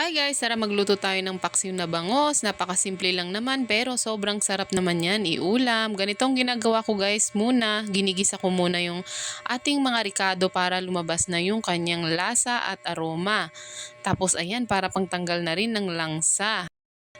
Hi guys, tara magluto tayo ng paksiw na bangos. Napakasimple lang naman pero sobrang sarap naman yan iulam. Ganitong ginagawa ko guys muna. Ginigisa ko muna yung ating mga ricado para lumabas na yung kanyang lasa at aroma. Tapos ayan, para pangtanggal na rin ng langsa.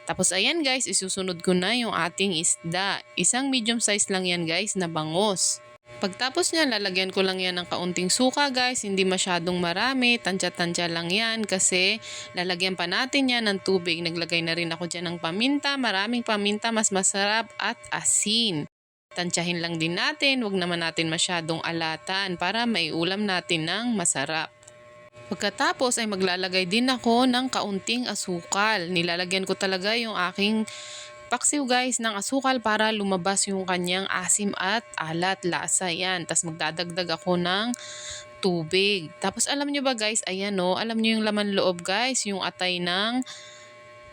Tapos ayan guys, isusunod ko na yung ating isda. Isang medium size lang yan guys na bangos. Pagtapos niya, lalagyan ko lang yan ng kaunting suka guys, hindi masyadong marami, tansya-tansya lang yan kasi lalagyan pa natin yan ng tubig. Naglagay na rin ako dyan ng paminta, maraming paminta, mas masarap at asin. Tansyahin lang din natin, wag naman natin masyadong alatan para maiulam natin ng masarap. Pagkatapos ay maglalagay din ako ng kaunting asukal. Nilalagyan ko talaga yung aking paksiw guys ng asukal para lumabas yung kanyang asim at alat lasa yan. Tapos magdadagdag ako ng tubig. Tapos alam nyo ba guys, ayan o, alam nyo yung laman loob guys, yung atay ng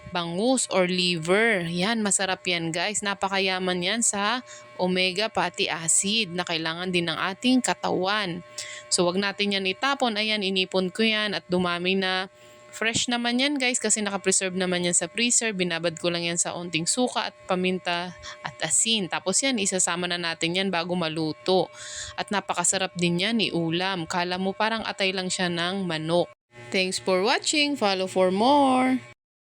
bangus or liver. Yan, masarap yan guys. Napakayaman yan sa omega fatty acid na kailangan din ng ating katawan. So wag natin yan itapon. Ayan, inipon ko yan at dumami na. Fresh naman yan guys kasi nakapreserve naman yan sa freezer. Binabad ko lang yan sa onting suka at paminta at asin. Tapos yan, isasama na natin yan bago maluto. At napakasarap din yan iulam. Kala mo parang atay lang siya ng manok. Thanks for watching. Follow for more.